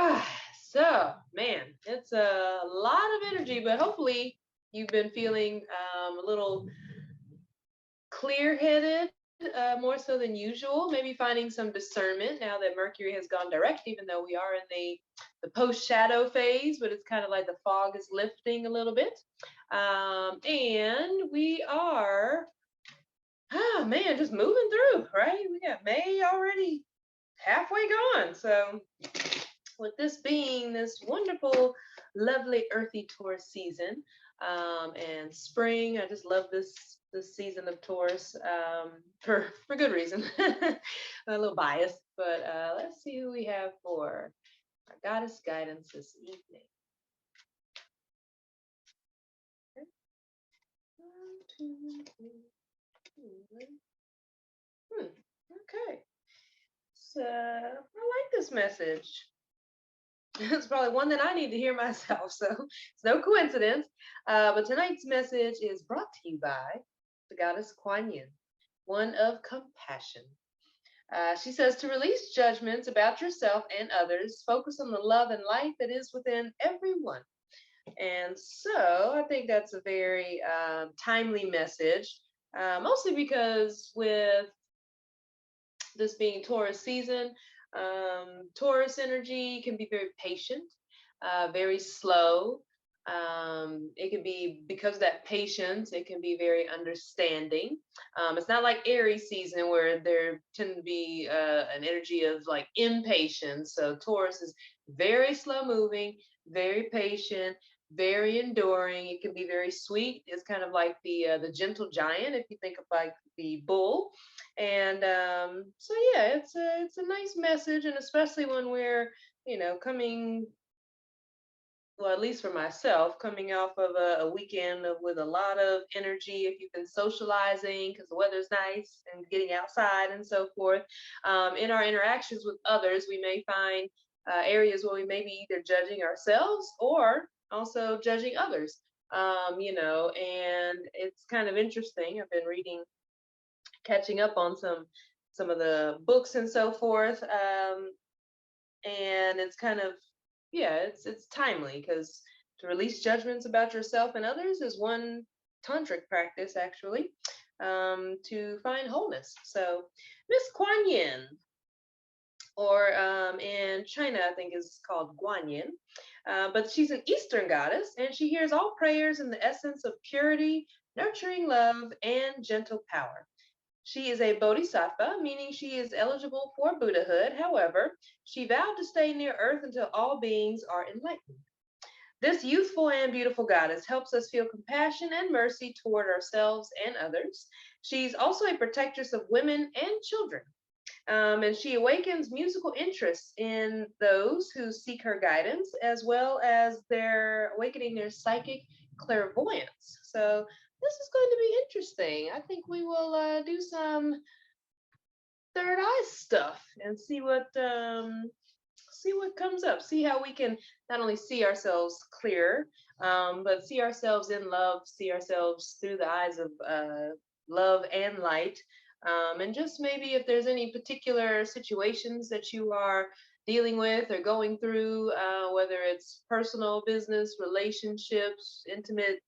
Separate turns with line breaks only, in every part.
right. So, man, it's a lot of energy, but hopefully you've been feeling a little clear-headed, more so than usual. Maybe finding some discernment now that Mercury has gone direct, even though we are in the post-shadow phase, but it's kind of like the fog is lifting a little bit. And we are, man, just moving through, right? We got May already halfway gone. So with this being this wonderful, lovely earthy Taurus season, and spring, I just love this season of Taurus, for good reason. A little biased, but let's see who we have for our goddess guidance this evening. Okay. 1, 2, 3, 4. Okay. So I like this message. It's probably one that I need to hear myself, so it's no coincidence. But tonight's message is brought to you by the Goddess Kuan Yin, one of compassion. She says to release judgments about yourself and others, focus on the love and light that is within everyone. And so I think that's a very timely message, mostly because with this being Taurus season, Taurus energy can be very patient, very slow. It can be, because of that patience, it can be very understanding. It's not like Aries season where there tend to be an energy of like impatience. So Taurus is very slow moving, very patient, very enduring. It can be very sweet. It's kind of like the gentle giant, if you think of like the bull. And so yeah, it's a nice message, and especially when we're coming, well, at least for myself, coming off of a weekend with a lot of energy. If you've been socializing because the weather's nice and getting outside and so forth, in our interactions with others, we may find areas where we may be either judging ourselves or also judging others. And it's kind of interesting. I've been catching up on some of the books and so forth, and it's kind of, yeah, it's timely, because to release judgments about yourself and others is one tantric practice, actually, to find wholeness. So Miss Kuan Yin, or in China I think is called Guanyin, but she's an Eastern goddess, and she hears all prayers in the essence of purity, nurturing love, and gentle power. She is a bodhisattva, meaning she is eligible for Buddhahood. However, she vowed to stay near Earth until all beings are enlightened. This youthful and beautiful goddess helps us feel compassion and mercy toward ourselves and others. She's also a protectress of women and children. And she awakens musical interests in those who seek her guidance, as well as their awakening their psychic clairvoyance. So this is going to be interesting. I think we will do some third eye stuff and see what comes up. See how we can not only see ourselves clear, but see ourselves in love, see ourselves through the eyes of love and light. And just maybe if there's any particular situations that you are dealing with or going through, whether it's personal, business, relationships, intimate,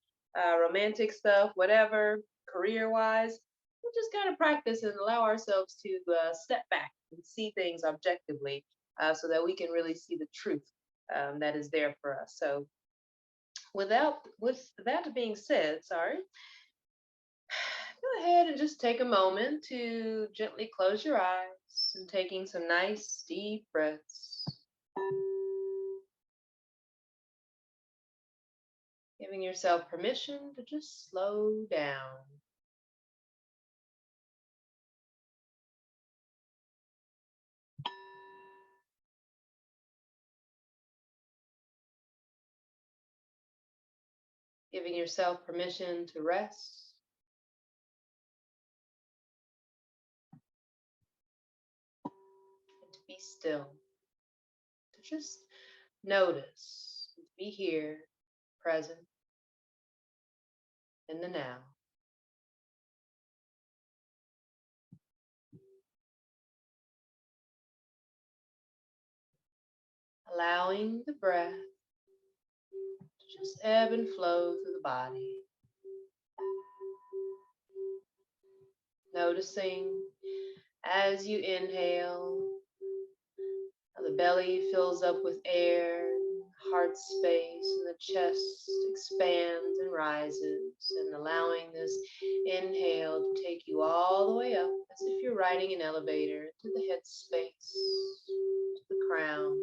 romantic stuff, whatever, career-wise, we'll just kind of practice and allow ourselves to step back and see things objectively, so that we can really see the truth that is there for us. So with that being said, sorry, go ahead and just take a moment to gently close your eyes and taking some nice deep breaths. Giving yourself permission to just slow down. Giving yourself permission to rest. And to be still. To just notice. To be here, present, in the now. allowing the breath to just ebb and flow through the body. Noticing as you inhale, how the belly fills up with air, heart space, and the chest expands and rises, and allowing this inhale to take you all the way up as if you're riding an elevator to the head space, to the crown.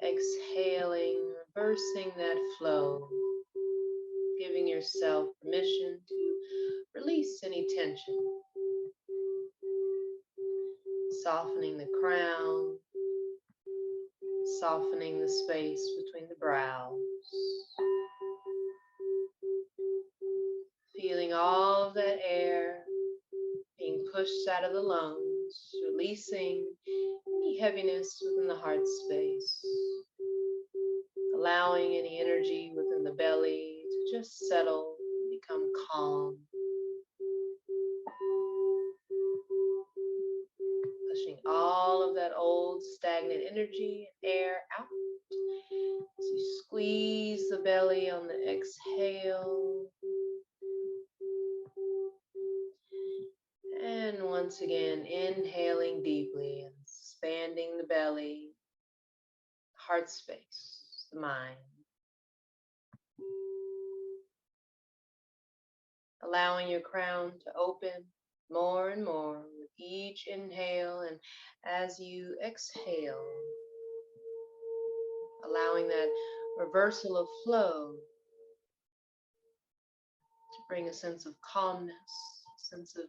Exhaling, reversing that flow, giving yourself permission to release any tension, softening the crown, softening the space between the brows, feeling all of that air being pushed out of the lungs, releasing any heaviness within the heart space, allowing any energy within the belly to just settle, become calm, pushing all of that old stagnant energy and air out. As you squeeze the belly on the exhale. And once again, inhaling deeply and expanding the belly, heart space, the mind. Allowing your crown to open more and more with each inhale, and as you exhale, allowing that reversal of flow to bring a sense of calmness, a sense of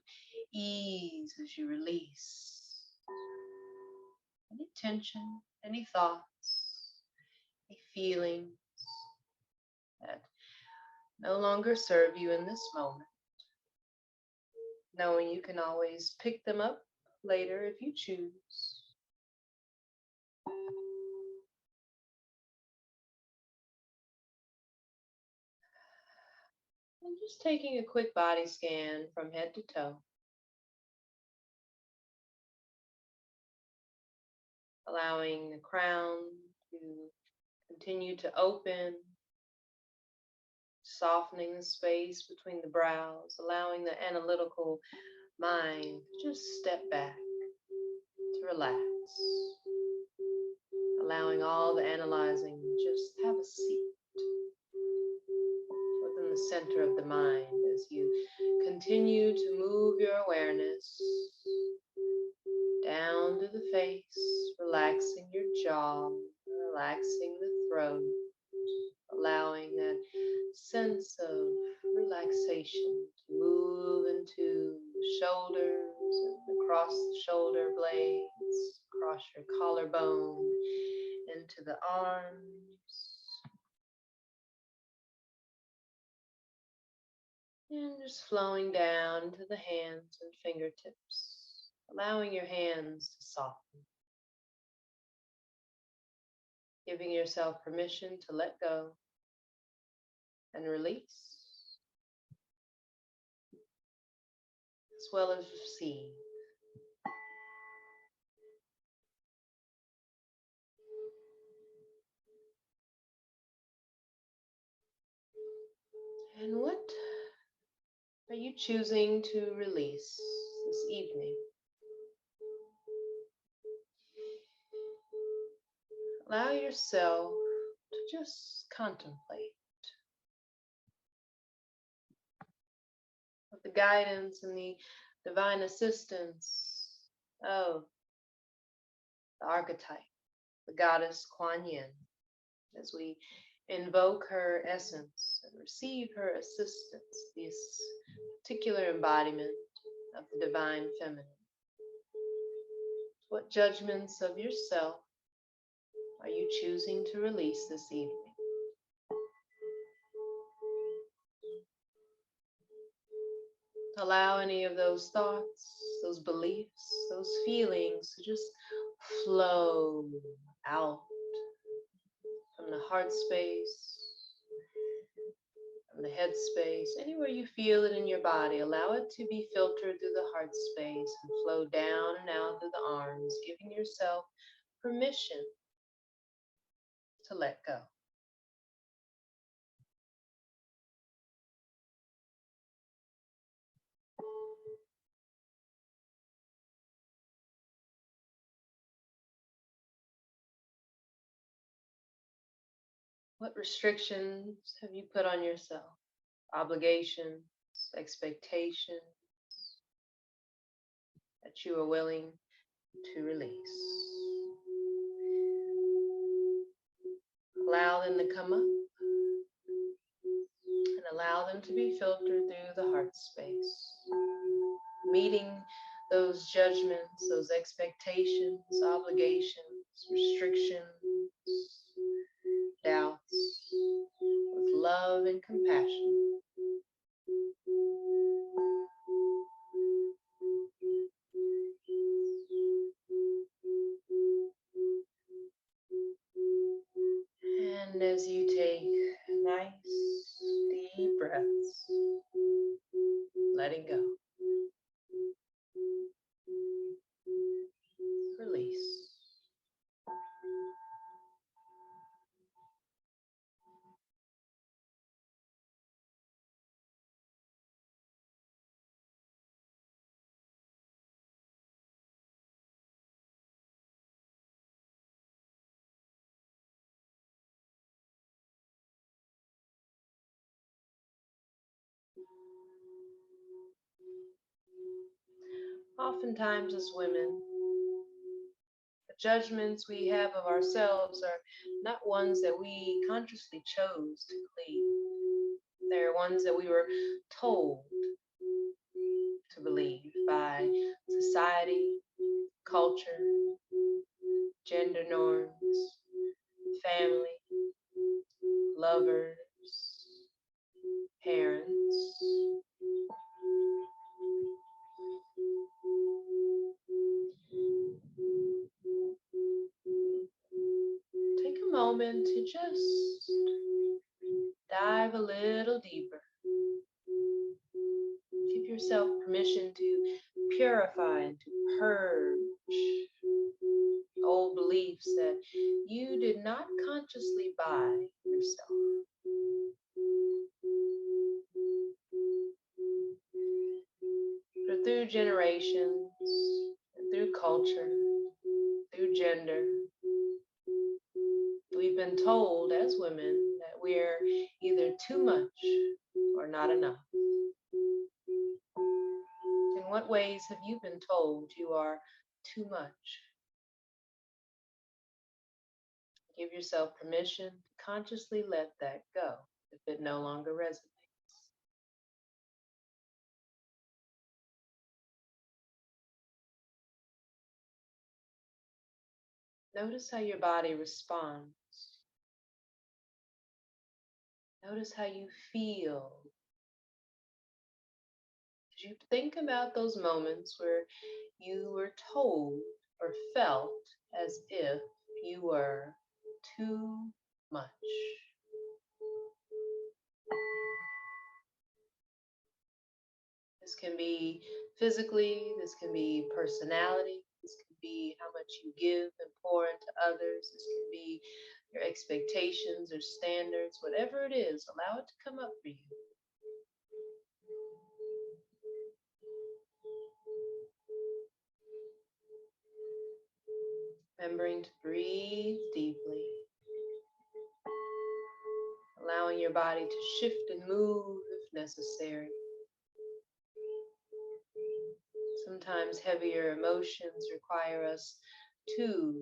ease as you release any tension, any thoughts, any feelings that no longer serve you in this moment, knowing you can always pick them up later if you choose. And just taking a quick body scan from head to toe, allowing the crown to continue to open, softening the space between the brows, allowing the analytical mind to just step back, to relax, allowing all the analyzing to just have a seat within the center of the mind as you continue to move your awareness down to the face, relaxing your jaw, relaxing the throat, allowing that sense of relaxation to move into the shoulders and across the shoulder blades, across your collarbone, into the arms, and just flowing down to the hands and fingertips, allowing your hands to soften, giving yourself permission to let go and release, as well as receive. And what are you choosing to release this evening? Allow yourself to just contemplate with the guidance and the divine assistance of the archetype, the Goddess Kuan Yin, as we invoke her essence and receive her assistance, this particular embodiment of the divine feminine. What judgments of yourself are you choosing to release this evening? Allow any of those thoughts, those beliefs, those feelings to just flow out from the heart space, from the head space, anywhere you feel it in your body. Allow it to be filtered through the heart space and flow down and out through the arms, giving yourself permission to let go. What restrictions have you put on yourself? Obligations, expectations that you are willing to release. Allow them to come up and allow them to be filtered through the heart space. Meeting those judgments, those expectations, obligations, restrictions, doubts with love and compassion. And as you take nice, deep breaths, letting go, release. Oftentimes, as women, the judgments we have of ourselves are not ones that we consciously chose to believe. They're ones that we were told to believe by society, culture, gender norms, family, lovers, parents. Take a moment to just dive a little deeper. Give yourself permission to purify and to purge old beliefs that you did not consciously buy yourself. But through generations, through culture, through gender, we've been told as women that we're either too much or not enough. In what ways have you been told you are too much? Give yourself permission to consciously let that go if it no longer resonates. Notice how your body responds. Notice how you feel. As you think about those moments where you were told or felt as if you were too much. This can be physically, this can be personality, this can be how much you give and pour into others, this can be your expectations or standards, whatever it is, allow it to come up for you. Remembering to breathe deeply, allowing your body to shift and move if necessary. Sometimes heavier emotions require us to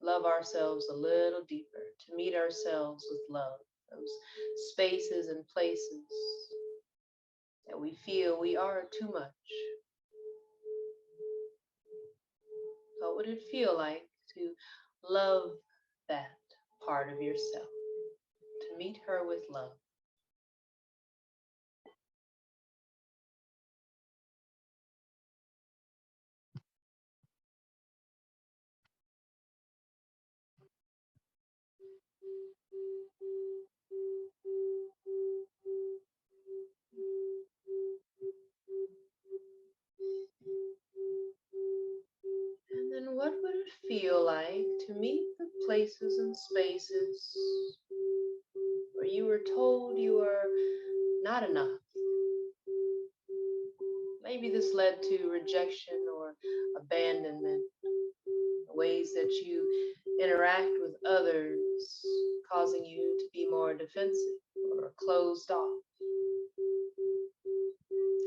love ourselves a little deeper, to meet ourselves with love. Those spaces and places that we feel we are too much. What would it feel like to love that part of yourself, to meet her with love? And then what would would feel like to meet the places and spaces where you were told you were not enough. Maybe this led to rejection or abandonment, ways that you interact with others, causing you to be more defensive or closed off,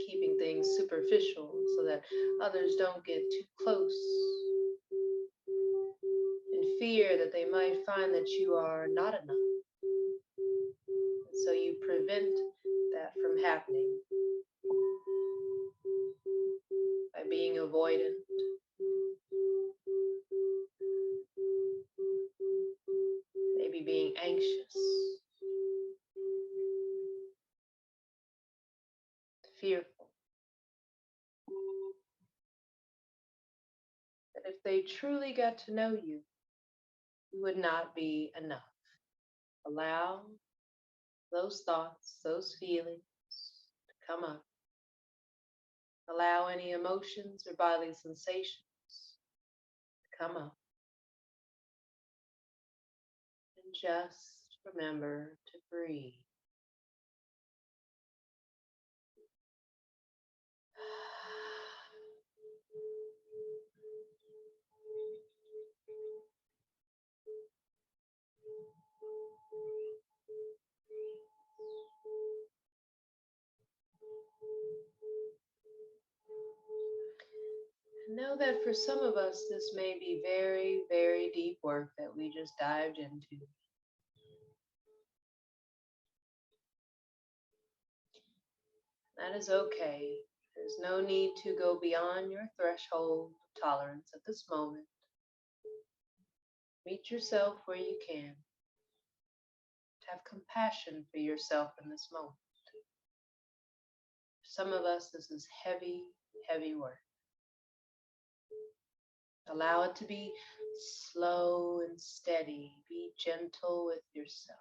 keeping things superficial so that others don't get too close, in fear that they might find that you are not enough. And so you prevent that from happening by being avoidant, maybe being anxious, fearful. That if they truly got to know you, you would not be enough. Allow those thoughts, those feelings to come up. Allow any emotions or bodily sensations to come up. And just remember to breathe. Know that for some of us, this may be very, very deep work that we just dived into. That is okay. There's no need to go beyond your threshold of tolerance at this moment. Meet yourself where you can. Have compassion for yourself in this moment. For some of us, this is heavy, heavy work. Allow it to be slow and steady. Be gentle with yourself.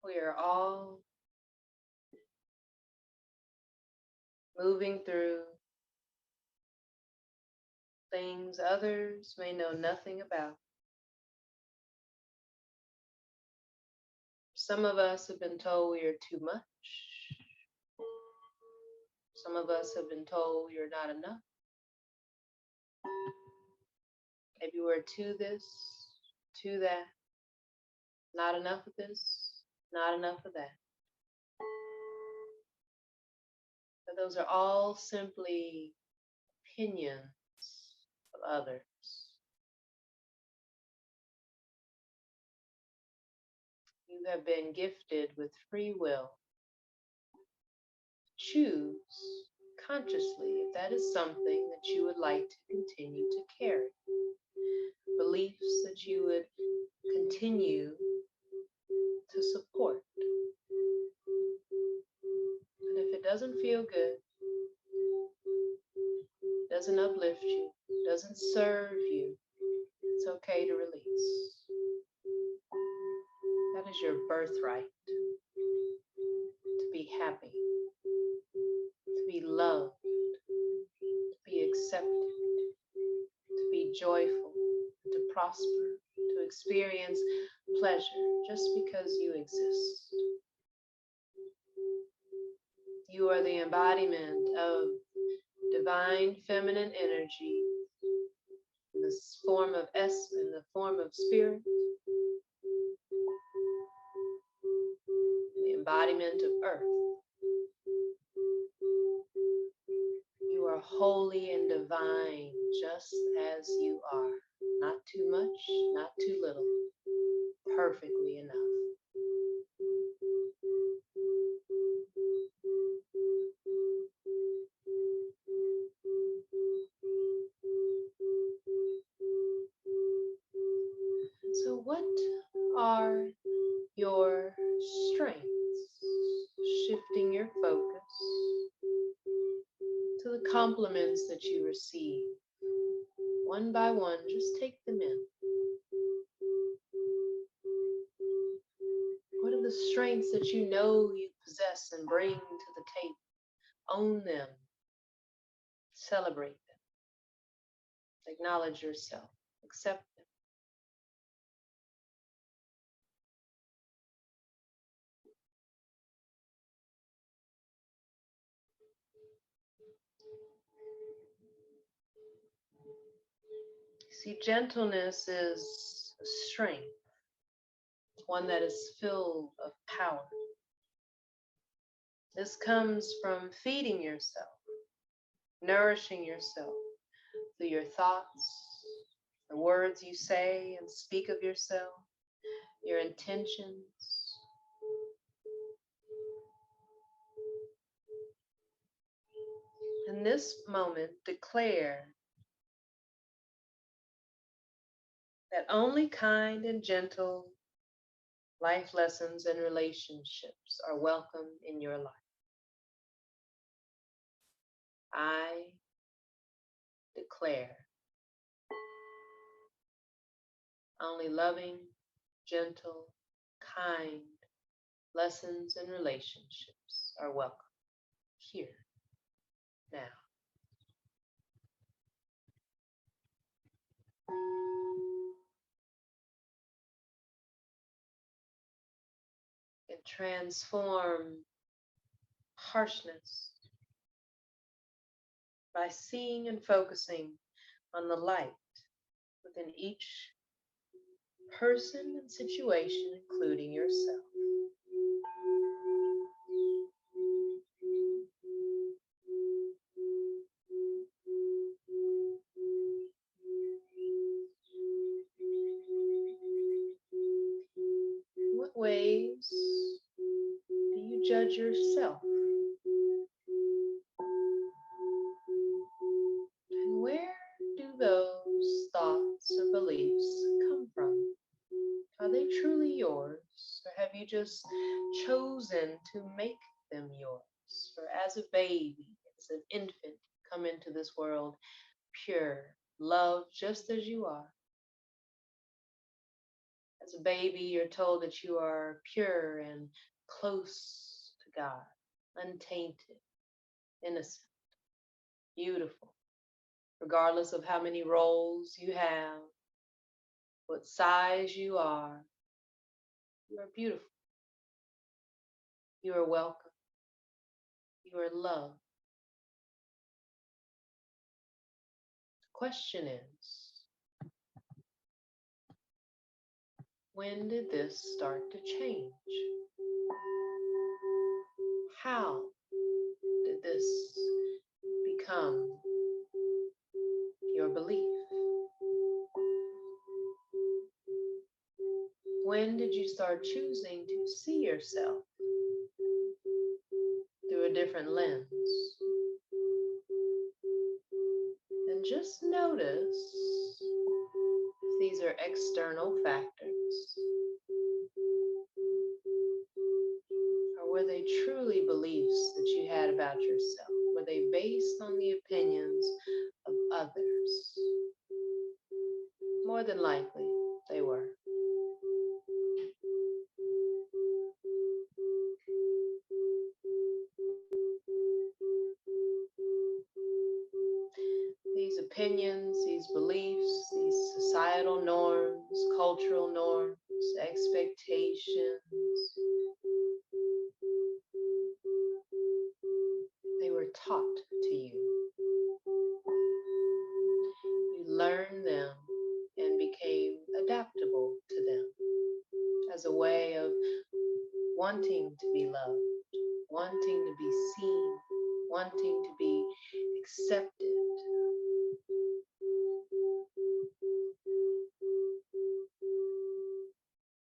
We are all moving through things others may know nothing about. Some of us have been told we are too much. Some of us have been told you're not enough. Maybe we're to this, to that, not enough of this, not enough of that. But those are all simply opinions of others. You have been gifted with free will. Choose consciously if that is something that you would like to continue to carry. Beliefs that you would continue to support. And if it doesn't feel good, doesn't uplift you, doesn't serve you, it's okay to release. That is your birthright. To be happy, to be loved, to be accepted, to be joyful, to prosper, to experience pleasure just because you exist. You are the embodiment of divine feminine energy in this form of in the form of spirit, the embodiment of earth. You are holy and divine just as you are. Not too much, not too little. Perfectly enough. So what are your strengths? Shifting your focus to the compliments that you receive. One by one, just take them in. the strengths that you know you possess and bring to the table. Own them. Celebrate them. Acknowledge yourself. Accept them. See, gentleness is a strength, one that is filled of power. This comes from feeding yourself, nourishing yourself through your thoughts, the words you say and speak of yourself, your intentions. In this moment, declare that only kind and gentle life lessons and relationships are welcome in your life. I declare only loving, gentle, kind lessons and relationships are welcome here, now. And transform harshness by seeing and focusing on the light within each person and situation, including yourself. In what ways do you judge yourself? And where do those thoughts or beliefs come from? Are they truly yours, or have you just chosen to make them yours? For as a baby, as an infant, come into this world pure, loved just as you are. As a baby, you're told that you are pure and close to God, untainted, innocent, beautiful, regardless of how many roles you have, what size you are beautiful. You are welcome. You are loved. The question is, when did this start to change? How did this become your belief? When did you start choosing to see yourself through a different lens? And just notice if these are external factors, or were they truly beliefs that you had about yourself? Were they based on the opinions of others? More than likely, they were. These opinions, these beliefs, these societal norms, cultural norms, expectations, they were taught to you. You learned them and became adaptable to them as a way of wanting to be loved, wanting to be seen, wanting to be accepted.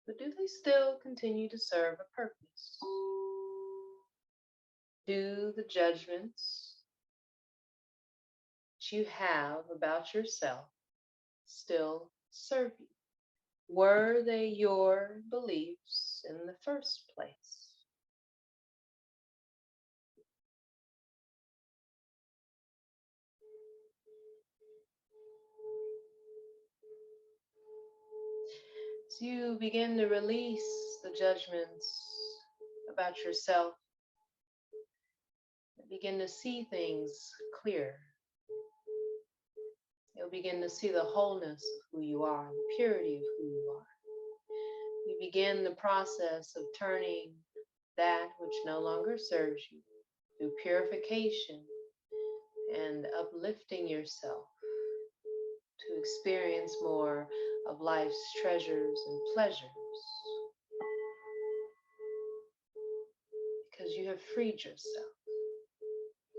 But do they still continue to serve a purpose? Do the judgments that you have about yourself still serve you? Were they your beliefs in the first place? As you begin to release the judgments about yourself. Begin to see things clear. You'll begin to see the wholeness of who you are, the purity of who you are. You begin the process of turning that which no longer serves you through purification and uplifting yourself to experience more of life's treasures and pleasures, because you have freed yourself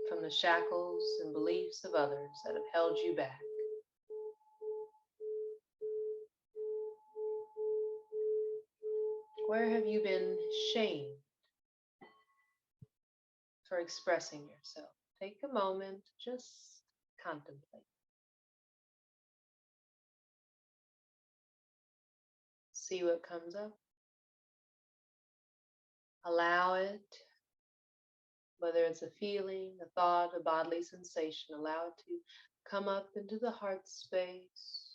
from the shackles and beliefs of others that have held you back. Where have you been shamed for expressing yourself? Take a moment, just contemplate. See what comes up. Allow it, whether it's a feeling, a thought, a bodily sensation, allow it to come up into the heart space.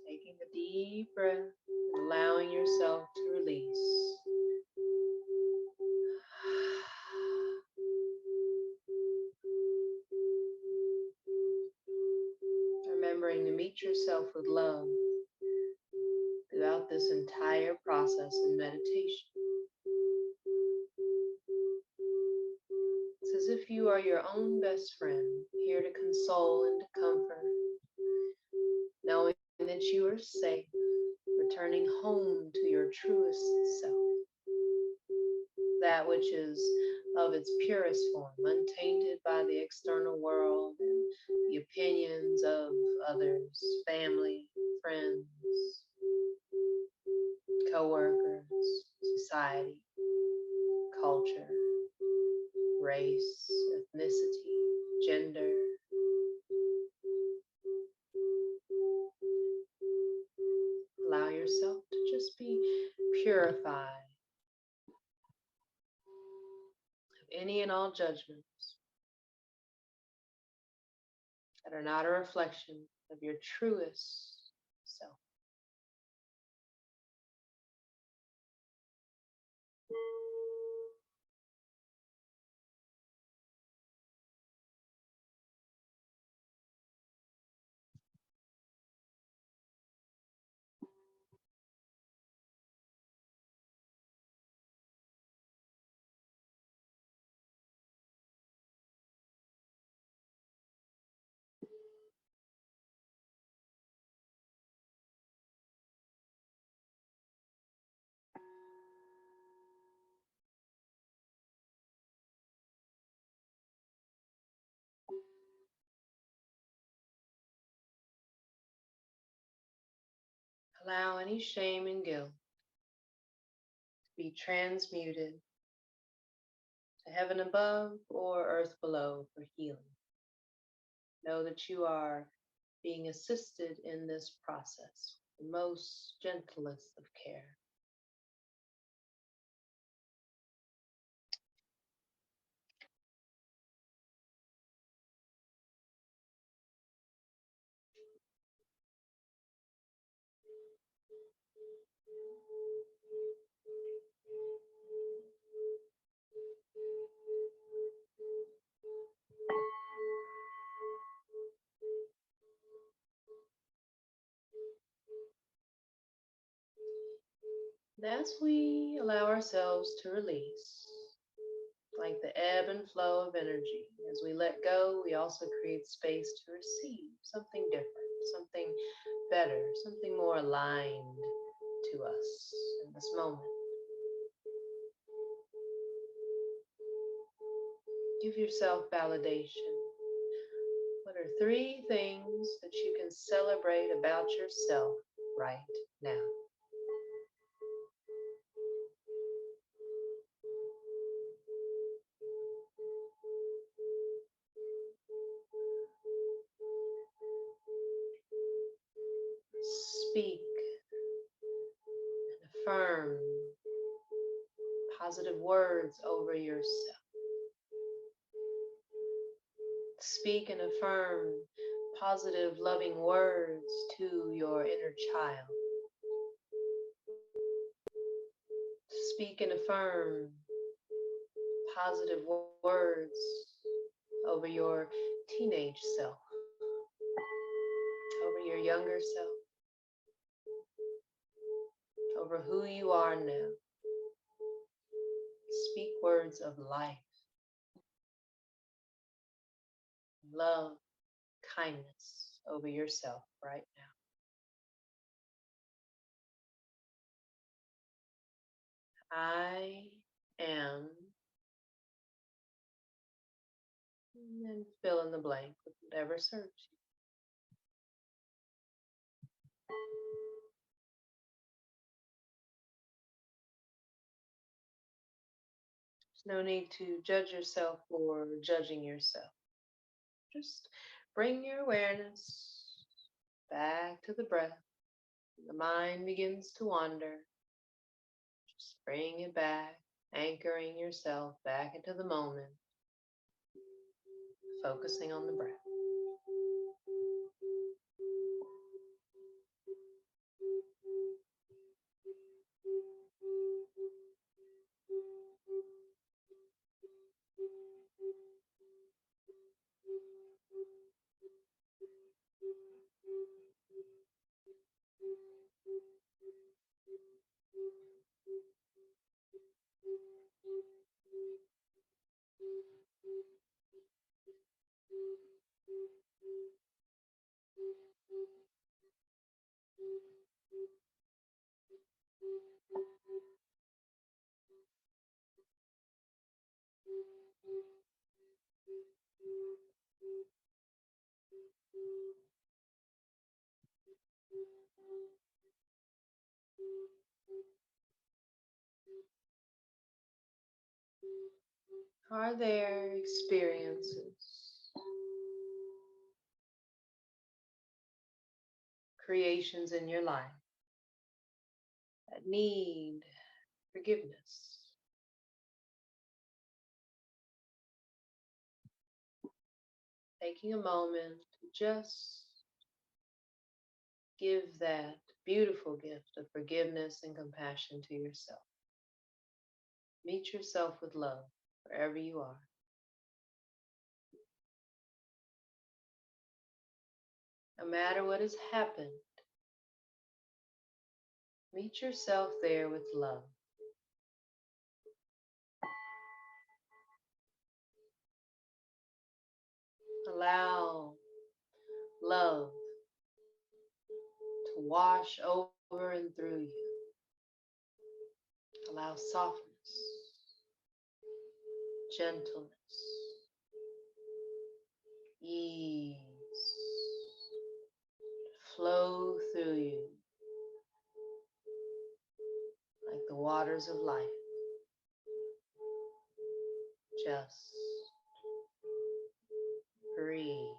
Taking a deep breath and allowing yourself to release. Remembering to meet yourself with love throughout this entire process in meditation. It's as if you are your own best friend, here to console and to comfort, knowing that you are safe, returning home to your truest self, that which is of its purest form, untainted by the external world and the opinions of others, family, friends, co-workers, society, culture, race, ethnicity, gender. Allow yourself to just be purified of any and all judgments that are not a reflection of your truest self. Allow any shame and guilt to be transmuted to heaven above or earth below for healing. Know that you are being assisted in this process, the most gentlest of care. And as we allow ourselves to release, like the ebb and flow of energy, as we let go, we also create space to receive something different, something better, something more aligned to us in this moment. Give yourself validation. What are 3 things that you can celebrate about yourself right now? Speak and affirm positive words over yourself. Speak and affirm positive, loving words to your inner child. speak and affirm positive words over your teenage self, over your younger self, over who you are now. Speak words of life, love, kindness over yourself right now. I am, and fill in the blank with whatever serves you. There's no need to judge yourself or judging yourself. Just bring your awareness back to the breath. The mind begins to wander. Just bring it back, anchoring yourself back into the moment, focusing on the breath. Are there experiences, creations in your life that need forgiveness? Taking a moment to just give that beautiful gift of forgiveness and compassion to yourself. Meet yourself with love wherever you are. No matter what has happened, meet yourself there with love. Allow love to wash over and through you. Allow softness, gentleness, ease to flow through you like the waters of life. Just breathe.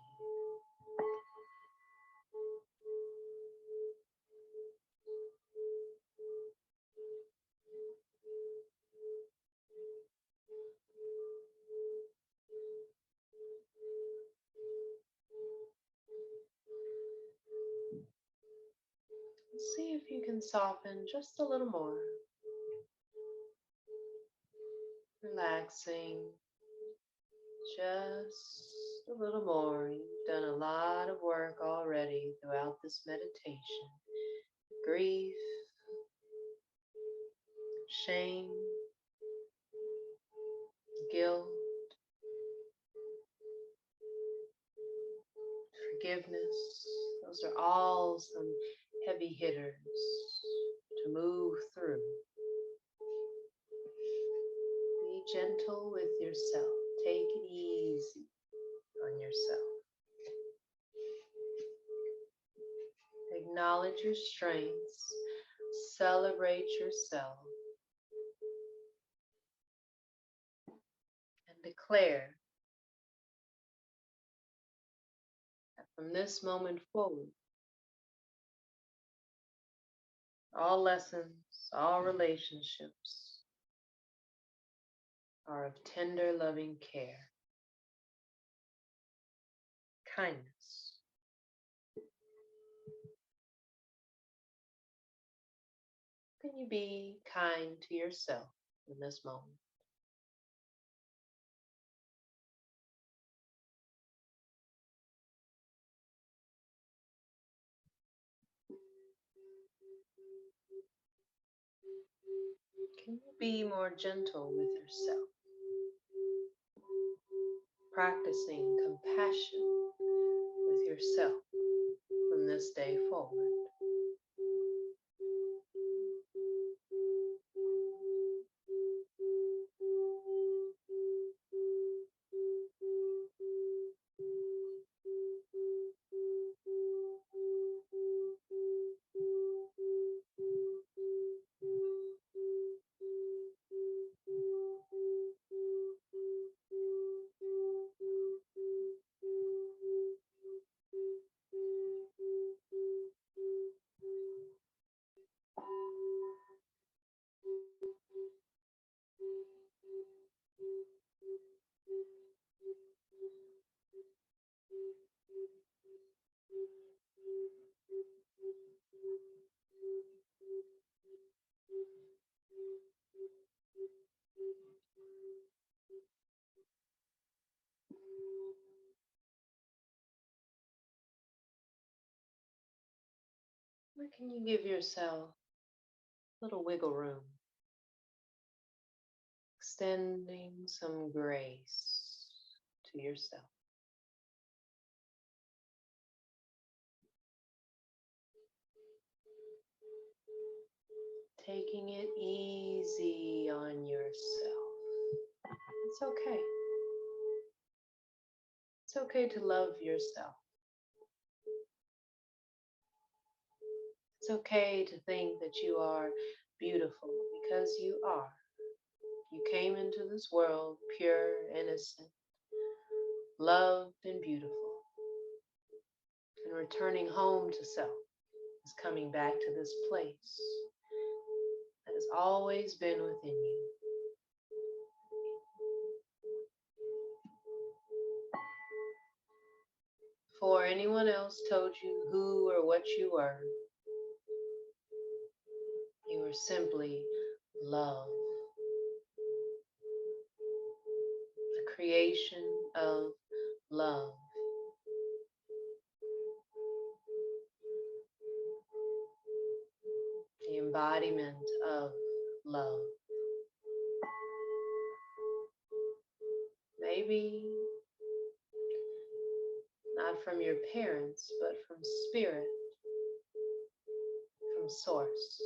See if you can soften just a little more. Relaxing just a little more. You've done a lot of work already throughout this meditation. Grief, shame, guilt, forgiveness. Those are all some heavy hitters to move through. Be gentle with yourself. Take it easy on yourself. Acknowledge your strengths. Celebrate yourself. And declare that from this moment forward, all lessons, all relationships are of tender, loving care, kindness. Can you be kind to yourself in this moment? Can you be more gentle with yourself? Practicing compassion with yourself from this day forward. Where can you give yourself a little wiggle room, extending some grace to yourself? Taking it easy on yourself. It's okay. It's okay to love yourself. It's okay to think that you are beautiful because you are. You came into this world pure, innocent, loved, and beautiful. And returning home to self is coming back to this place that has always been within you. Before anyone else told you who or what you were simply love. A creation of love. The embodiment of love. Maybe not from your parents, but from spirit, from source.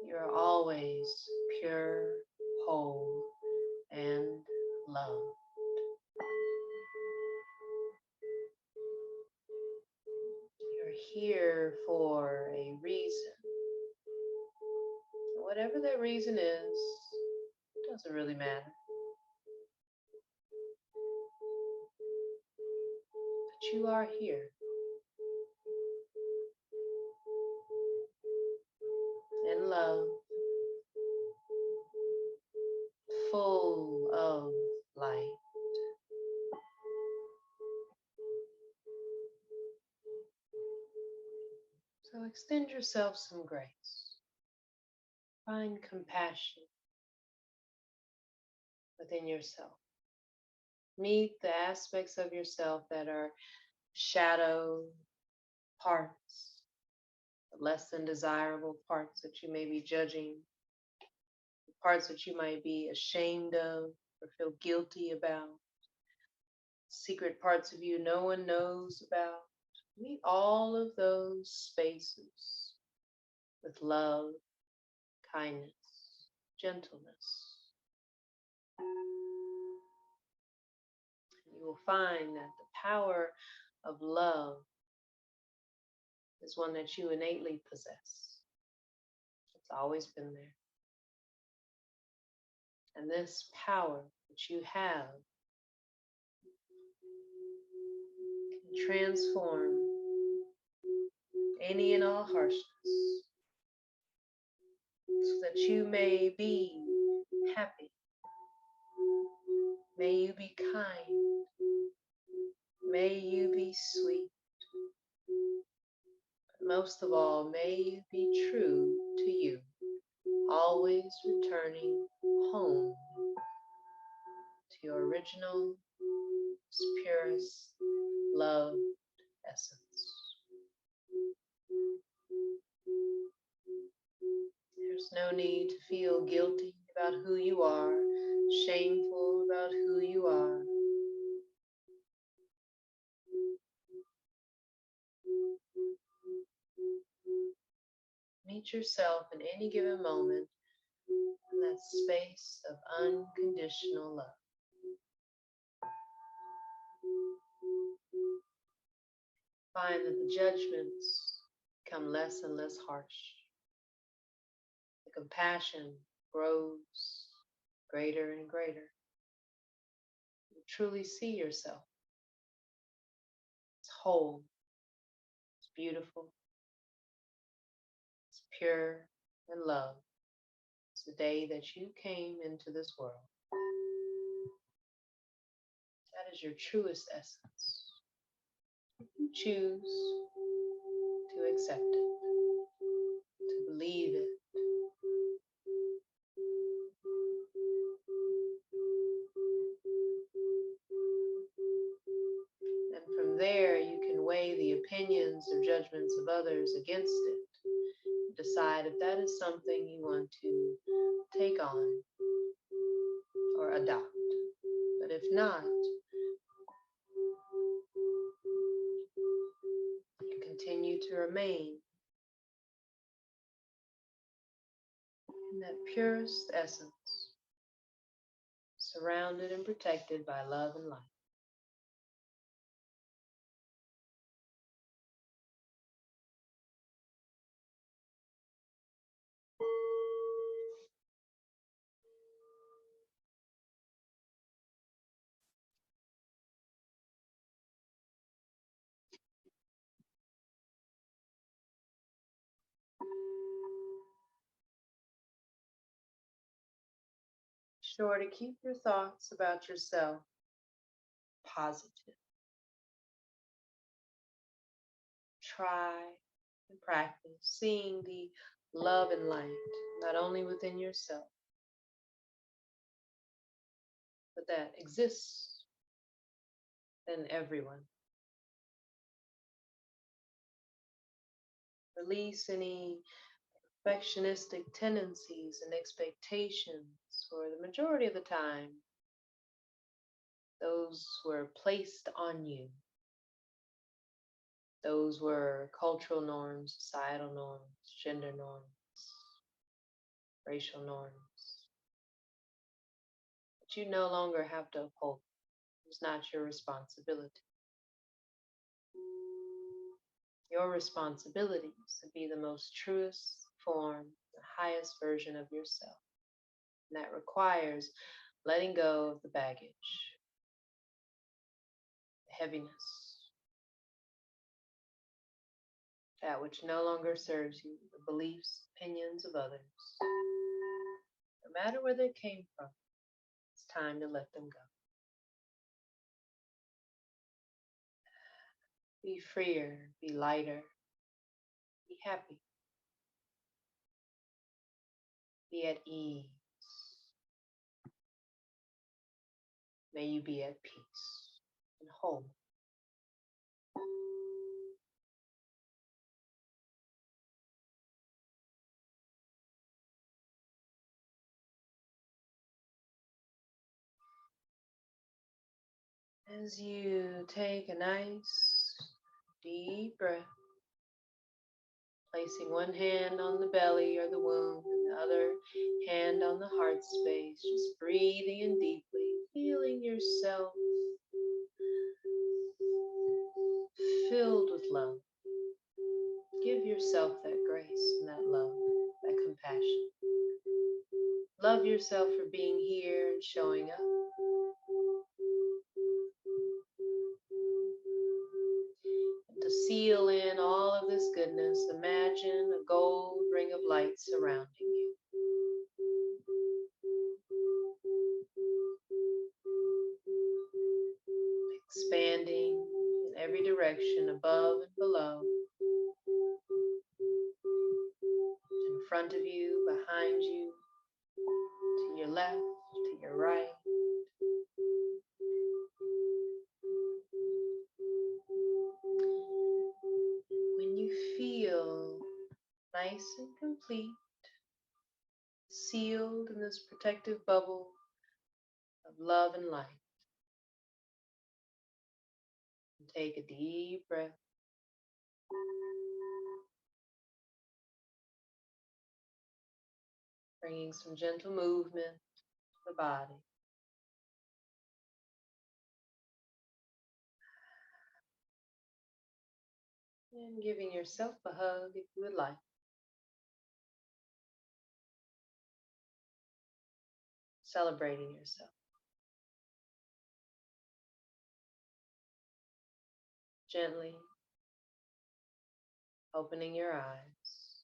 You're always pure, whole, and loved. You're here for a reason. Whatever that reason is, doesn't really matter. But you are here. In love, full of light. So extend yourself some grace. Find compassion within yourself. Meet the aspects of yourself that are shadow parts, less than desirable parts that you may be judging, parts that you might be ashamed of or feel guilty about, secret parts of you no one knows about. Meet all of those spaces with love, kindness, gentleness. You will find that the power of love is one that you innately possess. It's always been there. And this power that you have can transform any and all harshness so that you may be happy. May you be kind. May you be sweet. most of all, may you be true to you, always returning home to your original, purest love essence. There's no need to feel guilty about who you are, shameful about who you are. Meet yourself in any given moment in that space of unconditional love. Find that the judgments become less and less harsh. The compassion grows greater and greater. You truly see yourself as whole, as beautiful, as pure and love. It's the day that you came into this world. That is your truest essence. You choose to accept it, to believe it. And from there, you can weigh the opinions or judgments of others against it. Decide if that is something you want to take on or adopt. But if not, you continue to remain in that purest essence, surrounded and protected by love and light. Sure to keep your thoughts about yourself positive. Try and practice seeing the love and light, not only within yourself, but that exists in everyone. Release any perfectionistic tendencies and expectations. For the majority of the time, those were placed on you. Those were cultural norms, societal norms, gender norms, racial norms. But you no longer have to uphold. It's not your responsibility. Your responsibility is to be the most truest form, the highest version of yourself. And that requires letting go of the baggage, the heaviness, that which no longer serves you, the beliefs, opinions of others. No matter where they came from, it's time to let them go. Be freer, be lighter, be happy, be at ease. May you be at peace and whole. As you take a nice deep breath, placing one hand on the belly or the womb and the other hand on the heart space, just breathing in deeply, feeling yourself filled with love. Give yourself that grace and that love, that compassion. Love yourself for being here and showing up. And to seal in all of this goodness, imagine a gold ring of light surrounding you. Expanding in every direction, above and below. front of you, behind you, to your left, to your right. When you feel nice and complete, sealed in this protective bubble of love and light, take a deep breath. Bringing some gentle movement to the body. And giving yourself a hug if you would like. Celebrating yourself. Gently opening your eyes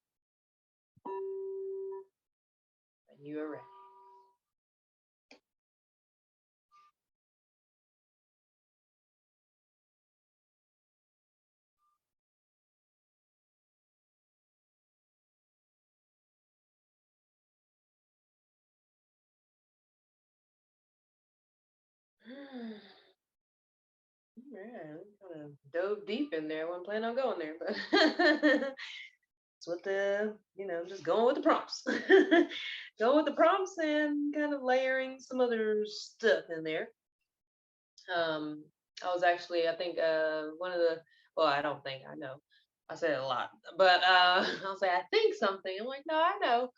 when you are ready. Yeah, we kind of dove deep in there. I wasn't planning on going there, but it's what just going with the prompts. Going with the prompts and kind of layering some other stuff in there. I was actually, I think, one of the, well, I don't think, I know. I say it a lot, but I'll say, I think something. I'm like, no, I know.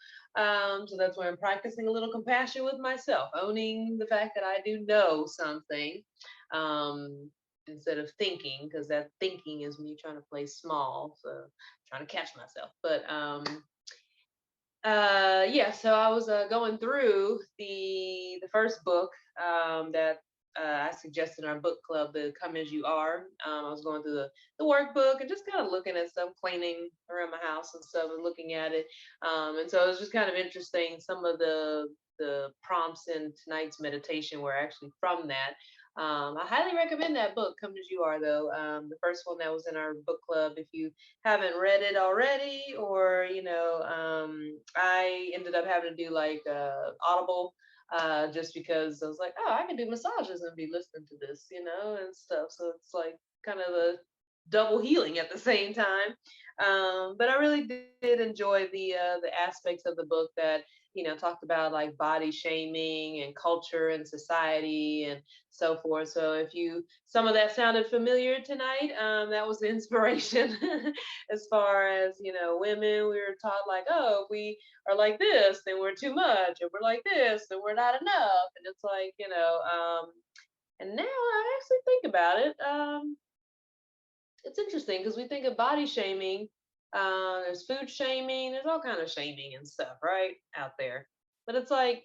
So that's why I'm practicing a little compassion with myself, owning the fact that I do know something instead of thinking, because that thinking is me trying to play small, so trying to catch myself. But yeah, so I was going through the first book that I suggested in our book club, the Come As You Are. I was going through the workbook and just kind of looking at stuff, cleaning around my house and stuff, and looking at it. And so it was just kind of interesting. Some of the prompts in tonight's meditation were actually from that. I highly recommend that book, Come As You Are, though. The first one that was in our book club, if you haven't read it already, or, I ended up having to do like Audible just because I was like, oh, I can do massages and be listening to this, and stuff. So it's like kind of a double healing at the same time. But I really did enjoy the aspects of the book that talked about like body shaming and culture and society and so forth. So if some of that sounded familiar tonight, that was the inspiration. As far as women, we were taught like, oh, if we are like this, then we're too much, and we're like this, then we're not enough. And it's like, and now I actually think about it. It's interesting because we think of body shaming. There's food shaming. There's all kind of shaming and stuff, right, out there. But it's like,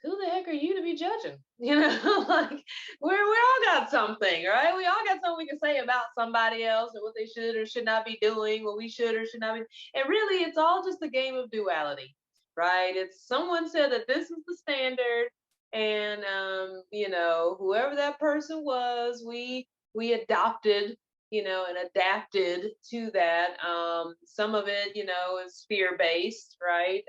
who the heck are you to be judging? Like we all got something, right? We all got something we can say about somebody else and what they should or should not be doing, what we should or should not be. And really, it's all just a game of duality, right? It's someone said that this is the standard, and whoever that person was, we adopted, and adapted to that. Some of it, is fear based, right?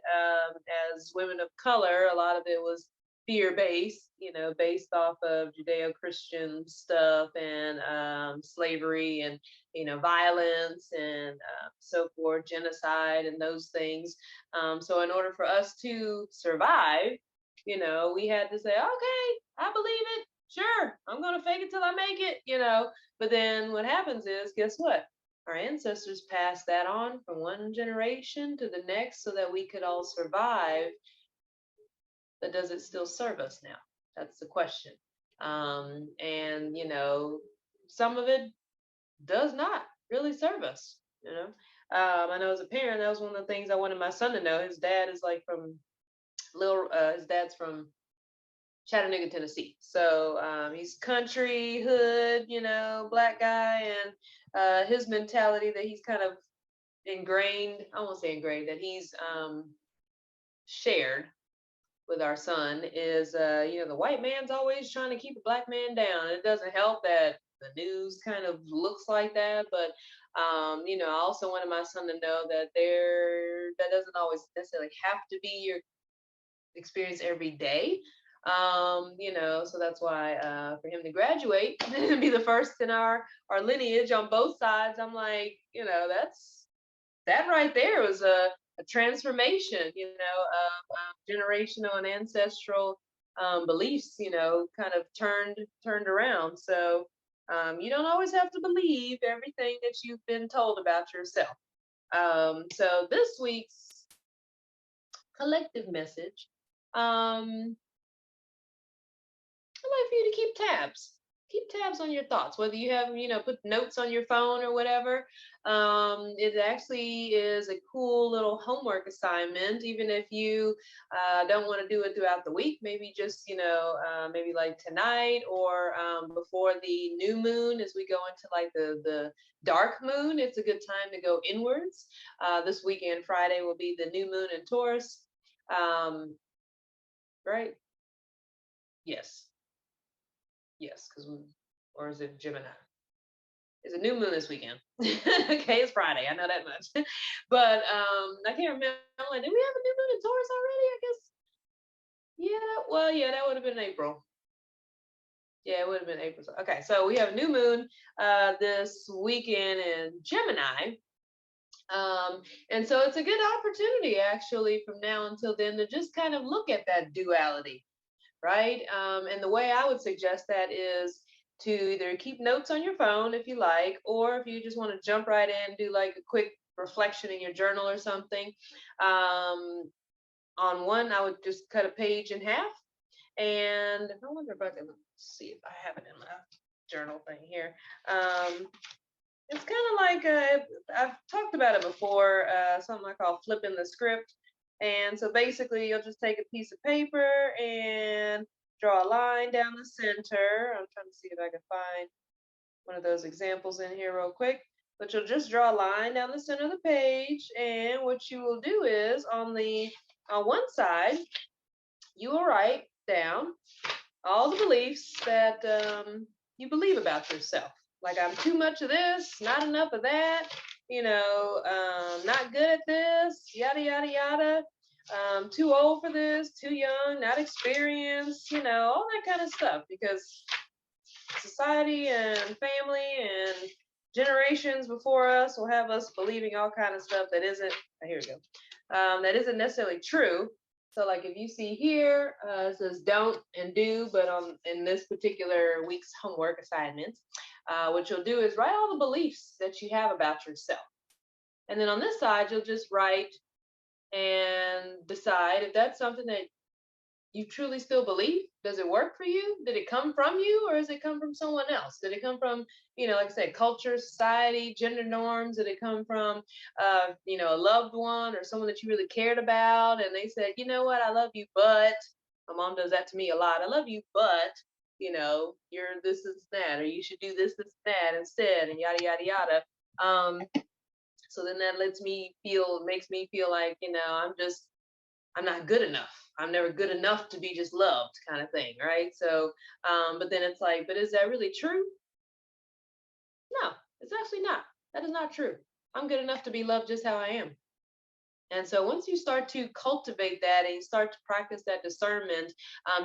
As women of color, a lot of it was fear based, based off of Judeo Christian stuff and slavery and, violence and so forth, genocide and those things. So, in order for us to survive, we had to say, okay, I believe it. Sure, I'm going to fake it till I make it, But then what happens is, guess what? Our ancestors passed that on from one generation to the next so that we could all survive. But does it still serve us now? That's the question. And, some of it does not really serve us, I know as a parent, that was one of the things I wanted my son to know. His dad is like his dad's from Chattanooga, Tennessee. So he's country, hood, black guy, and his mentality that he's kind of ingrained, I won't say ingrained, that he's shared with our son is, the white man's always trying to keep a black man down. It doesn't help that the news kind of looks like that. But I also wanted my son to know that that doesn't always necessarily have to be your experience every day. So that's why for him to graduate and be the first in our lineage on both sides, I'm like, that right there was a transformation, of generational and ancestral beliefs, kind of turned around. So you don't always have to believe everything that you've been told about yourself. So this week's collective message, um, I'd like for you to keep tabs. Keep tabs on your thoughts, whether you have, put notes on your phone or whatever. It actually is a cool little homework assignment, even if you don't want to do it throughout the week. Maybe just, maybe like tonight or before the new moon, as we go into like the dark moon, it's a good time to go inwards. This weekend, Friday, will be the new moon in Taurus. Right? Yes. Yes, or is it Gemini? It's a new moon this weekend. Okay, it's Friday. I know that much. But I can't remember. I'm like, did we have a new moon in Taurus already? I guess. Yeah, well, yeah, that would have been April. Yeah, it would have been April. Okay, so we have a new moon this weekend in Gemini. And so it's a good opportunity actually from now until then to just kind of look at that duality, right? And the way I would suggest that is to either keep notes on your phone if you like, or if you just want to jump right in, do like a quick reflection in your journal or something. On one, I would just cut a page in half. And I wonder if I can see if I have it in my journal thing here. It's kind of like I've talked about it before, something I call flipping the script. And so basically, you'll just take a piece of paper and draw a line down the center. I'm trying to see if I can find one of those examples in here real quick. But you'll just draw a line down the center of the page. And what you will do is on one side, you will write down all the beliefs that you believe about yourself. Like, I'm too much of this, not enough of that, not good at this, yada, yada, yada. Too old for this, too young, not experienced, all that kind of stuff. Because society and family and generations before us will have us believing all kind of stuff that isn't, here we go, that isn't necessarily true. So like if you see here, it says don't and do, but in this particular week's homework assignment, what you'll do is write all the beliefs that you have about yourself. And then on this side, you'll just write and decide if that's something that you truly still believe. Does it work for you? Did it come from you, or does it come from someone else? Did it come from, like I said, culture, society, gender norms? Did it come from, a loved one or someone that you really cared about? And they said, you know what, I love you, but my mom does that to me a lot. I love you, but you're this, this, that, or you should do this, this, that instead, and yada, yada, yada. So then that makes me feel like, I'm not good enough. I'm never good enough to be just loved, kind of thing, right? So, but then it's like, but is that really true? No, it's actually not. That is not true. I'm good enough to be loved just how I am. And so once you start to cultivate that and you start to practice that discernment,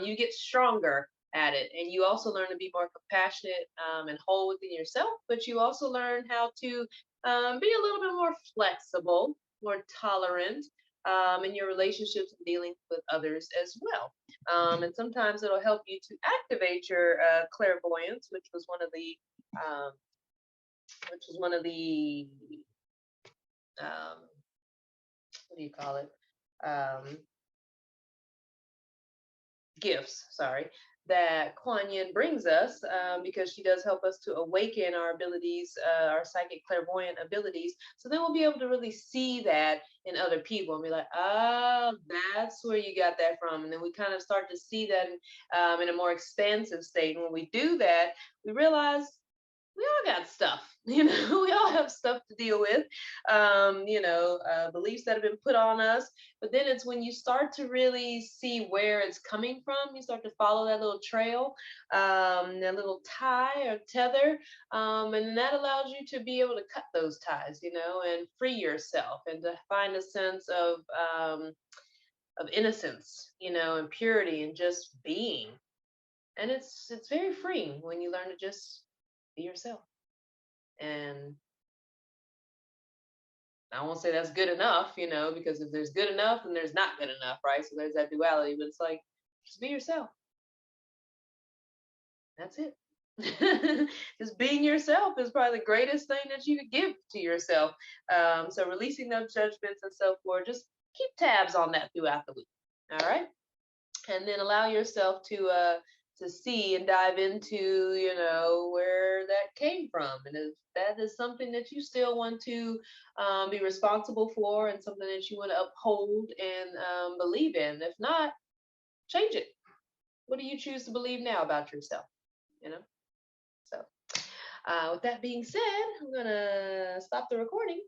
you get stronger at it. And you also learn to be more compassionate and whole within yourself, but you also learn how to be a little bit more flexible, more tolerant in your relationships and dealing with others as well. And sometimes it'll help you to activate your clairvoyance, which was one of the what do you call it? Gifts, sorry, that Kuan Yin brings us, because she does help us to awaken our abilities, our psychic clairvoyant abilities. So then we'll be able to really see that in other people and be like, oh, that's where you got that from. And then we kind of start to see that in a more expansive state. And when we do that, we realize we all got stuff, we all have stuff to deal with, beliefs that have been put on us. But then it's when you start to really see where it's coming from, you start to follow that little trail, that little tie or tether, and that allows you to be able to cut those ties, and free yourself and to find a sense of innocence, and purity and just being. And it's very freeing when you learn to just be yourself. And I won't say that's good enough, because if there's good enough, then there's not good enough, right? So there's that duality, but it's like, just be yourself. That's it. Just being yourself is probably the greatest thing that you could give to yourself. So releasing those judgments and so forth, just keep tabs on that throughout the week. All right. And then allow yourself to see and dive into, where that came from, and if that is something that you still want to be responsible for and something that you want to uphold and believe in. If not, change it. What do you choose to believe now about yourself? you know so with that being said, I'm gonna stop the recording